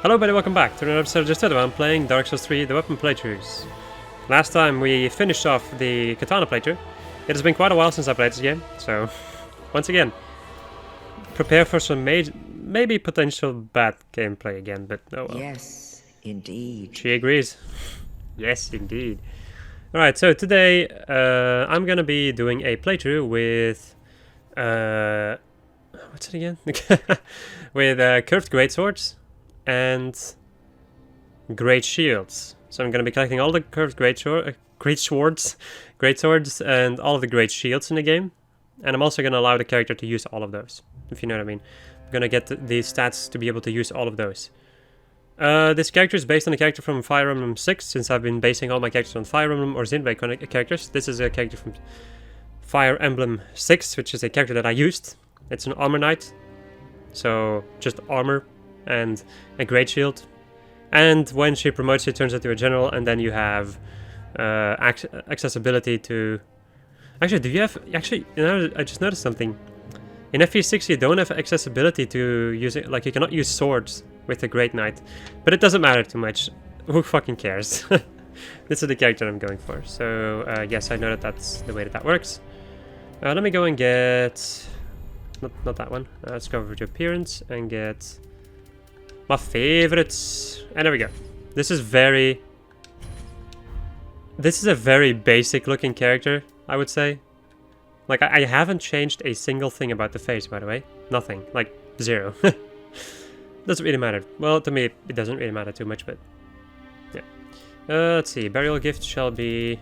Hello everybody, welcome back to another episode of Just I'm playing Dark Souls 3, the weapon playthroughs. Last time we finished off the Katana playthrough. It has been quite a while since I played this game, so once again, prepare for some maybe potential bad gameplay again, but oh well. Yes, indeed. She agrees. Yes, indeed. Alright, so today I'm gonna be doing a playthrough with what's it again? With curved greatswords and GreatShields. So I'm going to be collecting all the curved greatswords, and all of the great shields in the game. And I'm also going to allow the character to use all of those, if you know what I mean. I'm going to get the stats to be able to use all of those. This character is based on a character from Fire Emblem 6, since I've been basing all my characters on Fire Emblem or Xenoblade characters. This is a character from Fire Emblem 6, which is a character that I used. It's an armor knight, so just armor and a great shield. And when she promotes, she turns into a general, and then you have accessibility to... Actually, do you have... Actually, you know, I just noticed something. In FE6, you don't have accessibility to use it. Like, you cannot use swords with the Great Knight. But it doesn't matter too much. Who fucking cares? This is the character I'm going for. So, yes, I know that that's the way that works. Let me go and get... Not that one. Let's go over to appearance and get... my favorites. And there we go. This is a very basic looking character, I would say. Like, I haven't changed a single thing about the face, by the way. Nothing. Like, zero. Doesn't really matter. Well, to me, it doesn't really matter too much, but... yeah. Let's see. Burial gift shall be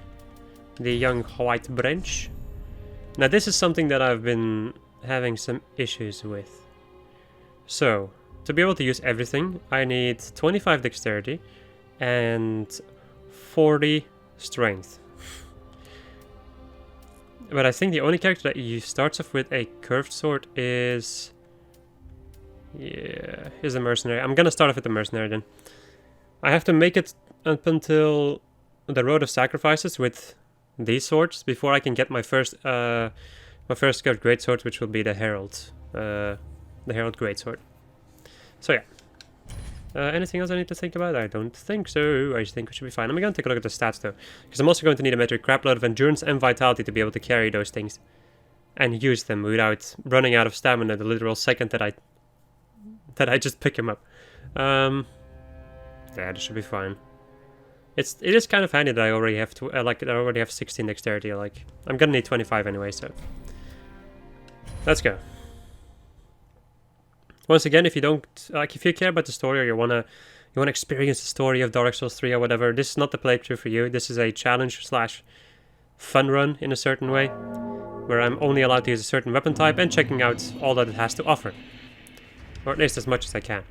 the young white branch. Now, this is something that I've been having some issues with. So... to be able to use everything, I need 25 dexterity and 40 strength. But I think the only character that starts off with a curved sword is... yeah, is a mercenary. I'm gonna start off with the mercenary then. I have to make it up until the Road of Sacrifices with these swords before I can get my first curved greatsword, which will be the Herald Greatsword. So yeah. Anything else I need to think about? I don't think so. I think we should be fine. I'm going to take a look at the stats though, because I'm also going to need a metric crapload of endurance and vitality to be able to carry those things and use them without running out of stamina the literal second that I just pick them up. Yeah, this should be fine. It is kind of handy that I already have I already have 16 dexterity. Like, I'm gonna need 25 anyway, so let's go. Once again, if you don't if you care about the story or you wanna experience the story of Dark Souls 3 or whatever, this is not the playthrough for you. This is a challenge / fun run in a certain way, where I'm only allowed to use a certain weapon type and checking out all that it has to offer, or at least as much as I can.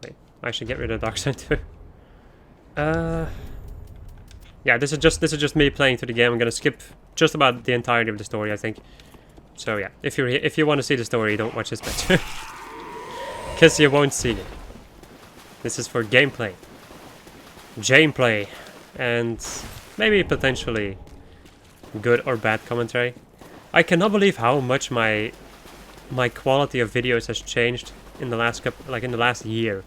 Wait, I should get rid of Dark Side too. Yeah, this is just me playing through the game. I'm gonna skip just about the entirety of the story, I think. So yeah, if you want to see the story, don't watch this picture. Because you won't see it. This is for gameplay. And maybe potentially good or bad commentary. I cannot believe how much my quality of videos has changed in the last year.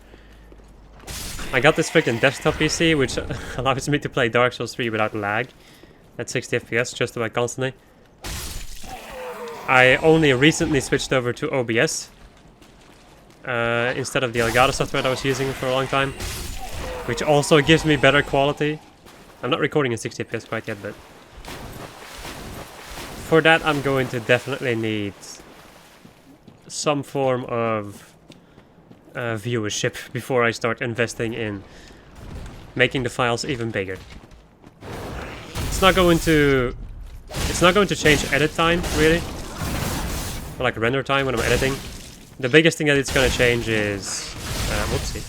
I got this freaking desktop PC, which allows me to play Dark Souls 3 without lag at 60 FPS just about constantly. I only recently switched over to OBS instead of the Elgato software that I was using for a long time, which also gives me better quality. I'm not recording in 60 FPS quite yet, but for that I'm going to definitely need some form of viewership before I start investing in making the files even bigger. It's not going to change edit time, really. Or like render time when I'm editing. The biggest thing that it's going to change is... whoopsie.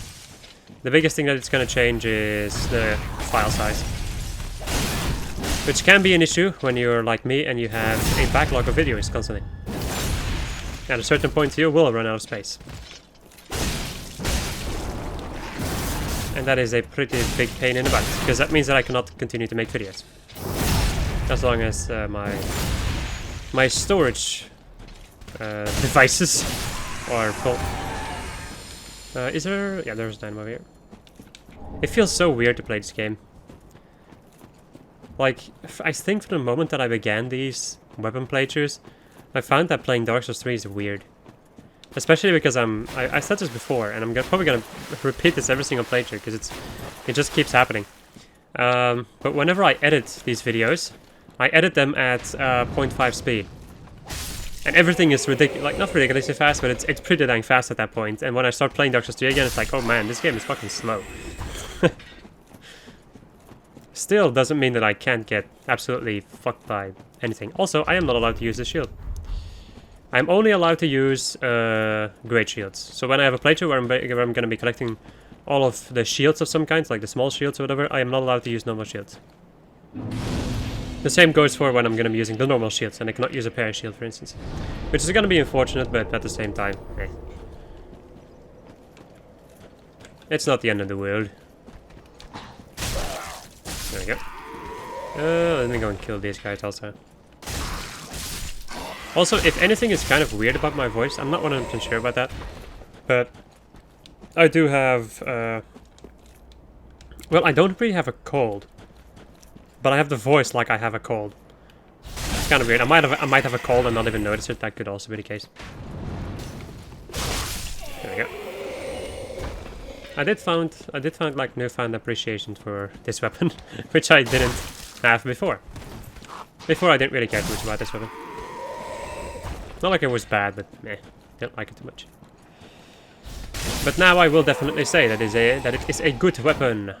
The biggest thing that it's going to change is the file size. Which can be an issue when you're like me and you have a backlog of videos constantly. At a certain point you will run out of space. And that is a pretty big pain in the butt, because that means that I cannot continue to make videos. As long as my storage devices are full. Is there... Yeah, there's dynamo here. It feels so weird to play this game. Like, I think from the moment that I began these weapon playthroughs, I found that playing Dark Souls 3 is weird. Especially because I said this before, and I'm probably gonna repeat this every single playthrough, because it just keeps happening. But whenever I edit these videos, I edit them at 0.5 speed. And everything is ridiculous, like not ridiculously fast, but it's pretty dang fast at that point. And when I start playing Dark Souls 3 again, it's like, oh man, this game is fucking slow. Still doesn't mean that I can't get absolutely fucked by anything. Also, I am not allowed to use the shield. I'm only allowed to use GreatShields. So when I have a playthrough where I'm going to be collecting all of the shields of some kind, like the small shields or whatever, I am not allowed to use normal shields. The same goes for when I'm going to be using the normal shields, and I cannot use a parry shield, for instance. Which is going to be unfortunate, but at the same time, eh. It's not the end of the world. There we go. Let me go and kill these guys also. Also, if anything is kind of weird about my voice, I'm not 100% sure about that. But I do have... well, I don't really have a cold. But I have the voice like I have a cold. It's kind of weird. I might have a cold and not even notice it. That could also be the case. There we go. I did find like newfound appreciation for this weapon, which I didn't have before. Before I didn't really care too much about this weapon. Not like it was bad, but meh, didn't like it too much. But now I will definitely say that it is a good weapon.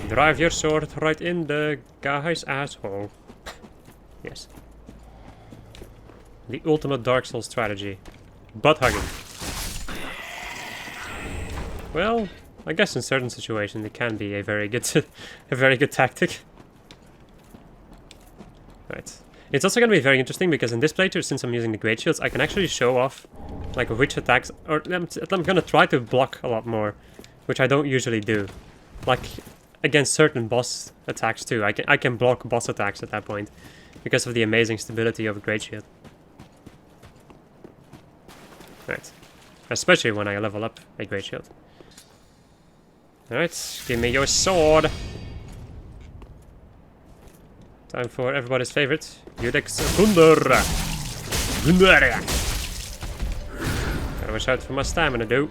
Drive your sword right in the guy's asshole. Yes. The ultimate Dark Souls strategy. Butt hugging. Well, I guess in certain situations it can be a very good tactic. Right. It's also going to be very interesting because in this playthrough, since I'm using the GreatShields, I can actually show off like which attacks, or I'm going to try to block a lot more, which I don't usually do. Like against certain boss attacks too. I can block boss attacks at that point because of the amazing stability of a GreatShield. Right. Especially when I level up a GreatShield. Alright, give me your sword. Time for everybody's favorite, Judex Thunder. Gotta watch out for my stamina, dude.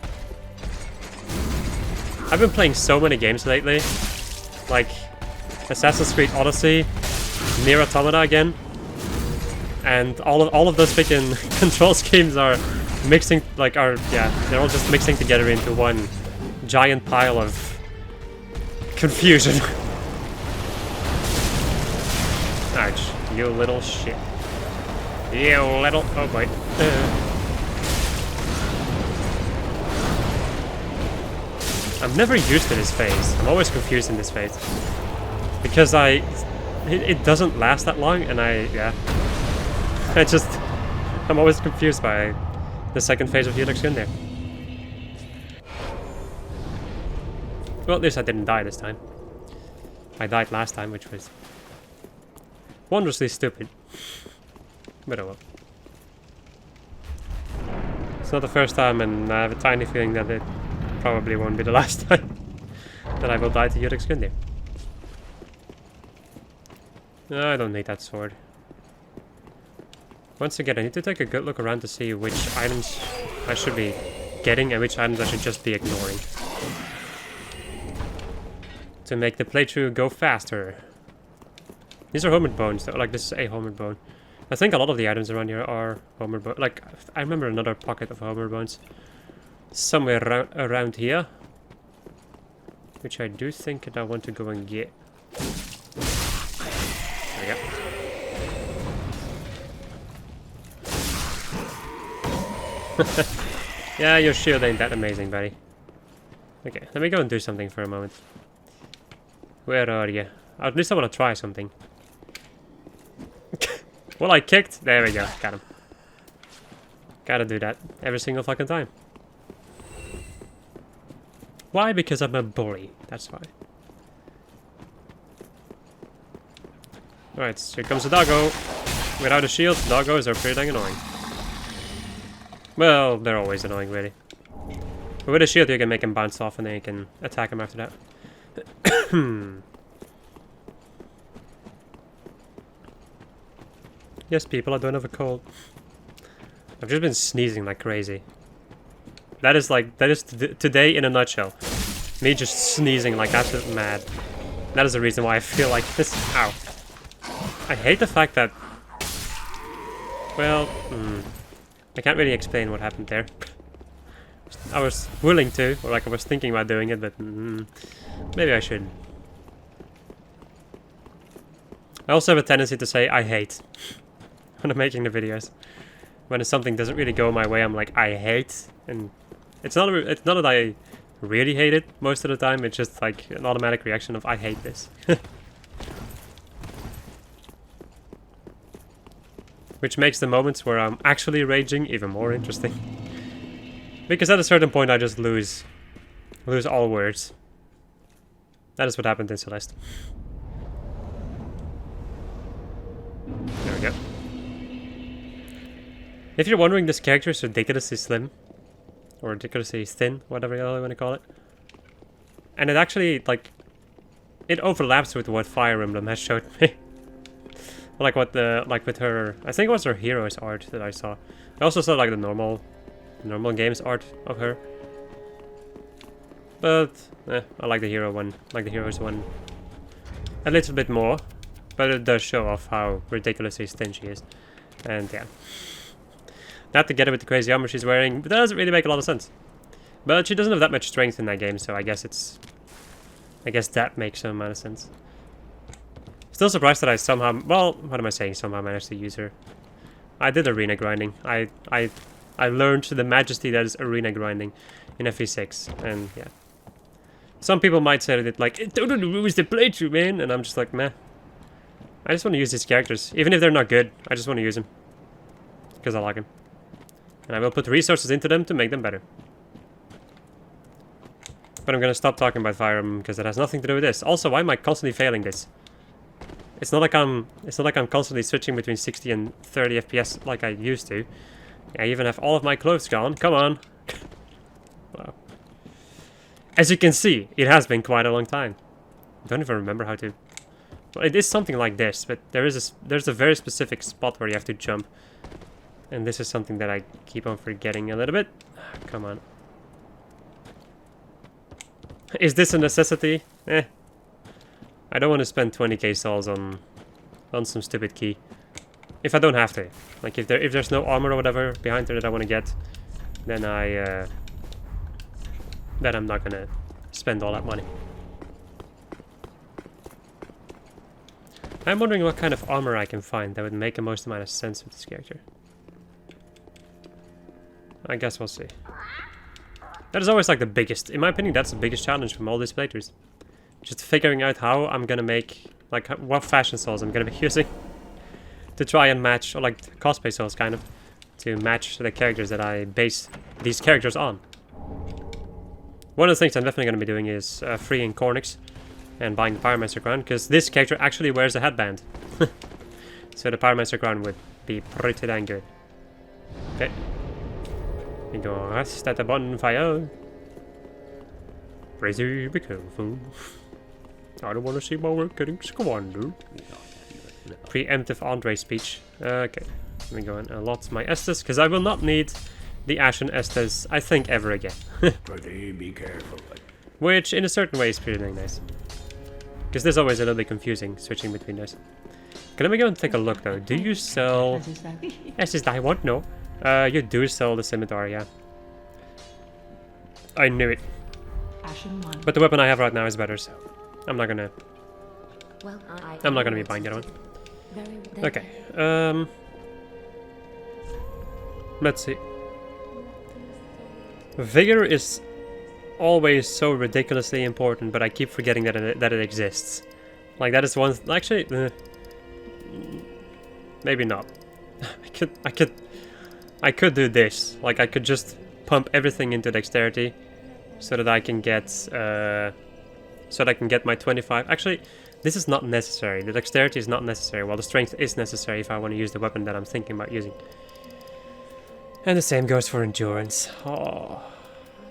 I've been playing so many games lately, like Assassin's Creed Odyssey, Nier Automata again, and all of those freaking control schemes are mixing, they're all just mixing together into one giant pile of confusion. Ouch, you little shit. You little... Oh, boy. I'm never used to this phase. I'm always confused in this phase. Because it doesn't last that long, and I'm always confused by the second phase of Helix in there. Well, at least I didn't die this time. I died last time, which was wondrously stupid. But oh well. It's not the first time, and I have a tiny feeling that it probably won't be the last time that I will die to Yurik Skin there. No, I don't need that sword. Once again, I need to take a good look around to see which items I should be getting and which items I should just be ignoring. To make the playthrough go faster. These are homeward bones, though. Like, this is a homeward bone. I think a lot of the items around here are homeward bones. Like, I remember another pocket of homeward bones somewhere around here, which I do think that I want to go and get. There we go. Yeah, your shield ain't that amazing, buddy. Okay, let me go and do something for a moment. Where are you? At least I want to try something. Well, I kicked. There we go. Got him. Gotta do that every single fucking time. Why? Because I'm a bully. That's why. Alright, so here comes the doggo. Without a shield, doggos are pretty dang annoying. Well, they're always annoying, really. But with a shield, you can make him bounce off and then you can attack him after that. Yes, people, I don't have a cold. I've just been sneezing like crazy. That is today in a nutshell. Me just sneezing like absolute mad. That is the reason why I feel like this. Ow. I hate the fact that... Well, I can't really explain what happened there. I was willing to, or like I was thinking about doing it, but maybe I shouldn't. I also have a tendency to say I hate when I'm making the videos. When something doesn't really go my way, I'm like, I hate. And it's not that I really hate it most of the time, it's just like an automatic reaction of I hate this. Which makes the moments where I'm actually raging even more interesting. Because at a certain point I just lose all words. That is what happened in Celeste. There we go. If you're wondering, this character is ridiculously slim. Or ridiculously thin, whatever you want to call it. And it actually, like, it overlaps with what Fire Emblem has showed me. Like with her, I think it was her hero's art that I saw. I also saw like the normal games art of her. But I like the hero one, like the hero's one a little bit more. But it does show off how ridiculously thin she is. And yeah. That together with the crazy armor she's wearing doesn't really make a lot of sense. But she doesn't have that much strength in that game, so I guess that makes some amount of sense. Still surprised that I somehow, well, what am I saying, somehow managed to use her. I did arena grinding. I learned the majesty that is arena grinding in FE6, and yeah. Some people might say that it like, it totally ruins the playthrough, man, and I'm just like, meh. I just want to use these characters. Even if they're not good, I just want to use them. Because I like them. And I will put resources into them to make them better. But I'm gonna stop talking about Fire Emblem because it has nothing to do with this. Also, why am I constantly failing this? It's not like I'm constantly switching between 60 and 30 FPS like I used to. I even have all of my clothes gone. Come on. Wow. As you can see, it has been quite a long time. I don't even remember how to. Well, it is something like this, but there's a very specific spot where you have to jump. And this is something that I keep on forgetting a little bit. Come on. Is this a necessity? Eh. I don't want to spend 20k souls on some stupid key. If I don't have to. Like if there's no armor or whatever behind her that I want to get, then I'm not gonna spend all that money. I'm wondering what kind of armor I can find that would make the most amount of sense with this character. I guess we'll see. That is always like the biggest, in my opinion, that's the biggest challenge from all these playthroughs. Just figuring out how I'm gonna make, like, what fashion souls I'm gonna be using to try and match, or like cosplay souls kind of, to match the characters that I base these characters on. One of the things I'm definitely gonna be doing is freeing Cornix and buying the Pyromancer crown, because this character actually wears a headband. So the Pyromancer crown would be pretty dang good. Okay. We go rest at the bonfire. Crazy, be careful. I don't want to see my work getting squandered. Preemptive Andre speech. Okay. Let me go and allot my Estes, because I will not need the Ashen Estes, I think, ever again. Pretty be careful. Which, in a certain way, is pretty dang nice. Because there's always a little bit confusing switching between those. Okay, let me go and take a look, though. Do you sell... Estes, I want no. You do sell the scimitar, yeah. I knew it. But the weapon I have right now is better, so I'm not gonna... I'm not gonna be buying that one. Okay, let's see. Vigor is always so ridiculously important, but I keep forgetting that it exists. Like, that is one... Actually, maybe not. I could do this. Like, I could just pump everything into dexterity so that I can get my 25. Actually, this is not necessary. The dexterity is not necessary, while the strength is necessary if I want to use the weapon that I'm thinking about using. And the same goes for endurance. Oh,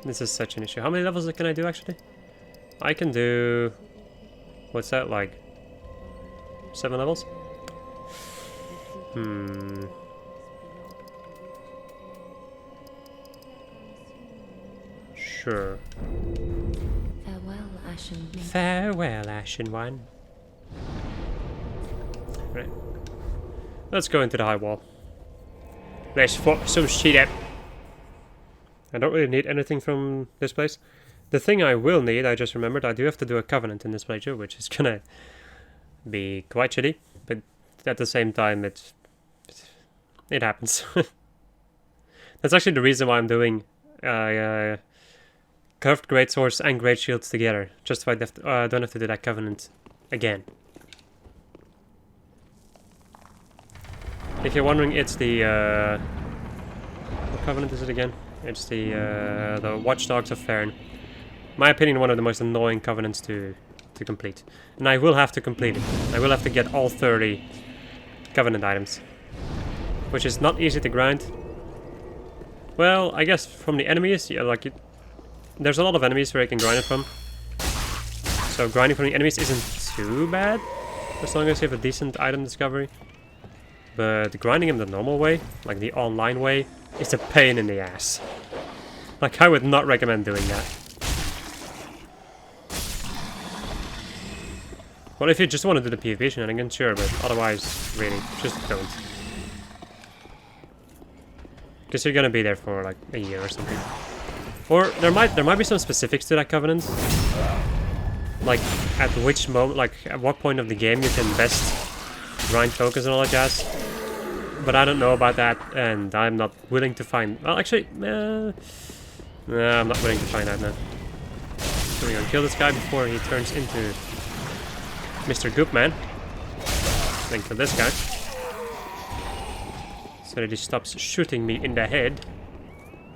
this is such an issue. How many levels can I do actually? I can do... What's that like? 7 levels? Sure. Farewell, Ashen. Farewell, Ashen One. Right. Let's go into the high wall. Let's fuck some shit up. I don't really need anything from this place. The thing I will need, I just remembered, I do have to do a covenant in this playthrough, which is gonna be quite shitty, but at the same time, it happens. That's actually the reason why I'm doing curved Greatswords and Greatshields together, just so I don't have to do that covenant again. If you're wondering, it's the what covenant is it again? It's the Watchdogs of Farron. My opinion, one of the most annoying covenants to complete, and I will have to complete it. I will have to get all 30 covenant items, which is not easy to grind. Well, I guess from the enemies, yeah, like there's a lot of enemies where I can grind it from. So grinding from the enemies isn't too bad, as long as you have a decent item discovery. But grinding in the normal way, like the online way, is a pain in the ass. Like, I would not recommend doing that. Well, if you just want to do the PvP shenanigans, sure, but otherwise, really, just don't. Because you're gonna be there for like a year or something. Or there might be some specifics to that covenant. Like at which moment, like at what point of the game you can best grind tokens and all that jazz. But I don't know about that, and I'm not willing to find... Well, actually, no, I'm not willing to find out now. So we're gonna kill this guy before he turns into Mr. Goopman. Then kill this guy. So that he stops shooting me in the head.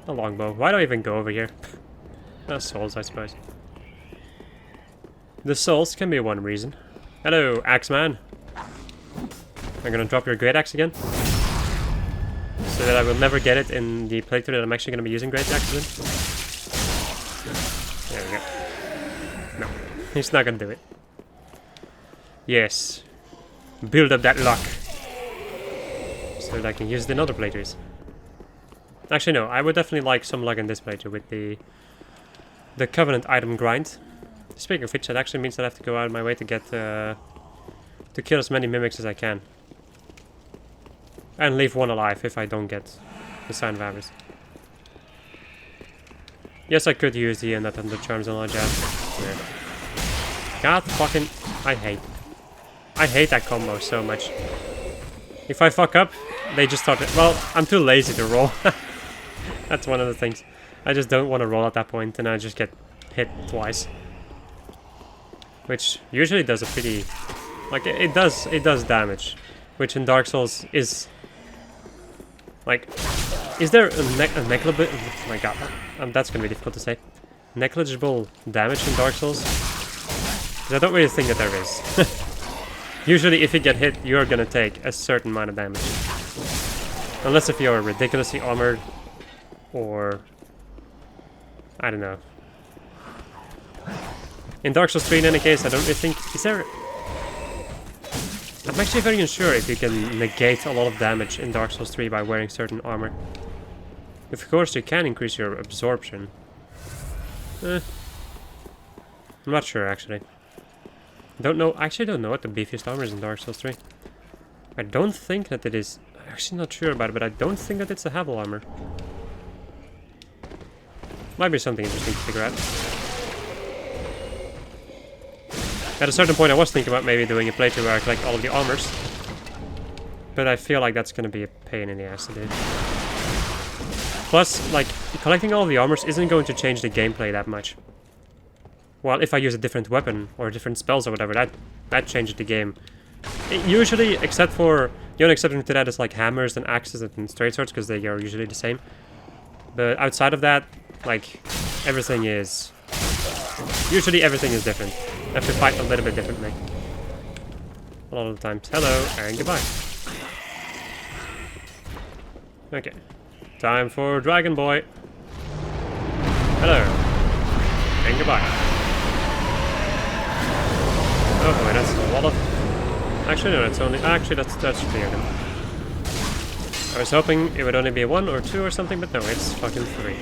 A longbow. Why do I even go over here? Souls, I suppose. The souls can be one reason. Hello, Axeman. I'm gonna drop your great axe again. So that I will never get it in the playthrough that I'm actually gonna be using great axes in. There we go. No, he's not gonna do it. Yes. Build up that luck. So that I can use it in other playthroughs. Actually, no, I would definitely like some luck in this playthrough with the Covenant item grind. Speaking of which, that actually means that I have to go out of my way to get to kill as many mimics as I can. And leave one alive if I don't get the Sign of Avarice. Yes, I could use the Nut Hunter Charms and all that jazz. Yeah. God fucking... I hate that combo so much. If I fuck up, they just start... Well, I'm too lazy to roll. That's one of the things. I just don't want to roll at that point, and I just get hit twice. Which usually does a pretty... Like, it does damage. Which in Dark Souls is... Like, is there a negligible... Oh my god, that's gonna be difficult to say. Negligible damage in Dark Souls? Because I don't really think that there is. Usually if you get hit, you're gonna take a certain amount of damage. Unless if you're ridiculously armored, or... I don't know. In Dark Souls 3 in any case, I don't really think... Is there... I'm actually very unsure if you can negate a lot of damage in Dark Souls 3 by wearing certain armor. Of course, you can increase your absorption. I'm not sure, actually. Don't know. I actually don't know what the beefiest armor is in Dark Souls 3. I don't think that it is... I'm actually not sure about it, but I don't think that it's a Havel armor. Might be something interesting to figure out. At a certain point I was thinking about maybe doing a playthrough where I collect all of the armors. But I feel like that's gonna be a pain in the ass to do. Plus, like, collecting all of the armors isn't going to change the gameplay that much. Well, if I use a different weapon or different spells or whatever, that changes the game. Usually, except for... The only exception to that is like hammers and axes and straight swords, because they are usually the same. But outside of that, like, everything is... Usually everything is different. I have to fight a little bit differently. A lot of the times. Hello, and goodbye. Okay. Time for Dragon Boy. Hello. And goodbye. Oh boy, that's a lot of... Actually, no, that's only... Actually, that's 3 of them. I was hoping it would only be 1 or 2 or something, but no, it's fucking 3.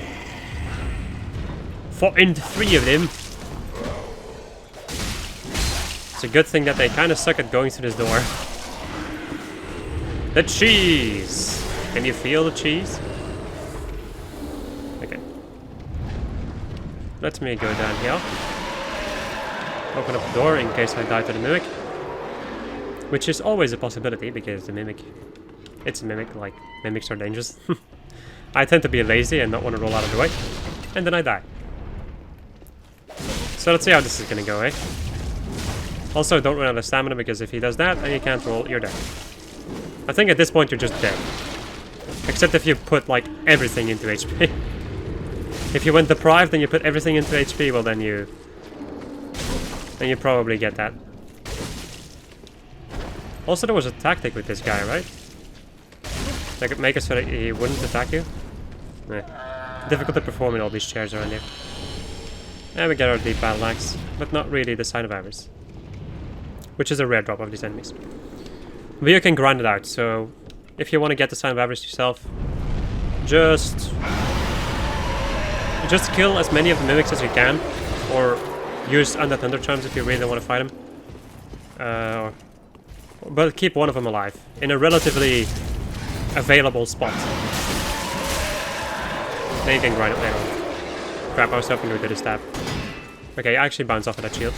3 of them! It's a good thing that they kind of suck at going through this door. The cheese! Can you feel the cheese? Okay. Let me go down here. Open up the door in case I die to the mimic. Which is always a possibility, because the mimic... It's a mimic, like, mimics are dangerous. I tend to be lazy and not want to roll out of the way. And then I die. So let's see how this is gonna go, eh? Also, don't run out of stamina, because if he does that and you can't roll, you're dead. I think at this point you're just dead. Except if you put, like, everything into HP. If you went deprived and you put everything into HP, well then you probably get that. Also, there was a tactic with this guy, right? They could make it so that he wouldn't attack you. Difficult to perform in all these chairs around here. And we get our deep battle axe, but not really the sign of avarice. Which is a rare drop of these enemies. But you can grind it out, so if you want to get the sign of avarice yourself, just kill as many of the mimics as you can, or use Undead Thunder Charms if you really want to fight them. But keep one of them alive, in a relatively available spot. Then you can grind it later on. Crap, I was hoping we did a stab. Okay, I actually bounce off of that shield.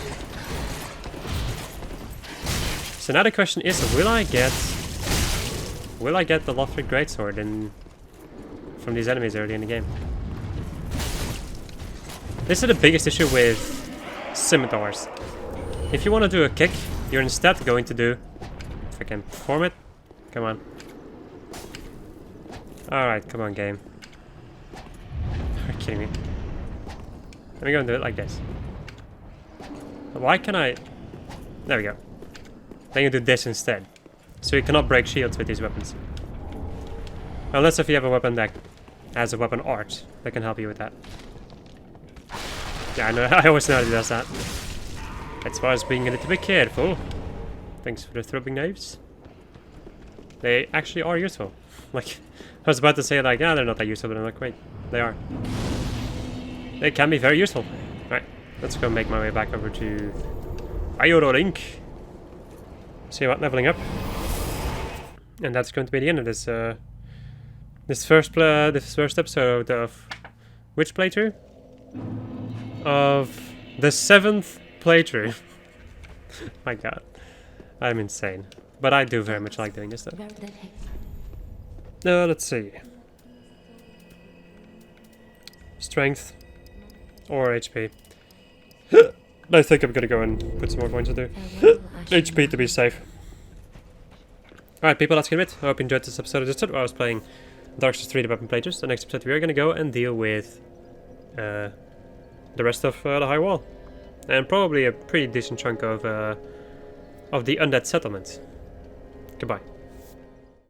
So now the question is, will I get the Lothric Greatsword from these enemies early in the game? This is the biggest issue with scimitars. If you want to do a kick, you're instead going to do... If I can perform it. Come on. Alright, come on, game. Are you kidding me? Let me go and do it like this. Why can I... There we go. Then you do this instead. So you cannot break shields with these weapons. Unless if you have a weapon that has a weapon art that can help you with that. Yeah, I know. I always know that it does that. That's why I was being a little bit careful. Thanks for the throwing knives. They actually are useful. Like, I was about to say like, yeah, they're not that useful, but I'm like, wait, they are. They can be very useful. Alright, let's go make my way back over to Iorolink. See about leveling up. And that's going to be the end of this this first episode of which playthrough? Of the 7th playthrough. My god. I'm insane. But I do very much like doing this though. Let's see. Strength or HP. I think I'm gonna go and put some more coins into HP to be safe. Alright people, that's gonna be it. I hope you enjoyed this episode of Discord where I was playing Dark Souls 3 the weapon playthroughs. The next episode we are gonna go and deal with the rest of the High Wall. And probably a pretty decent chunk of the Undead Settlement. Goodbye.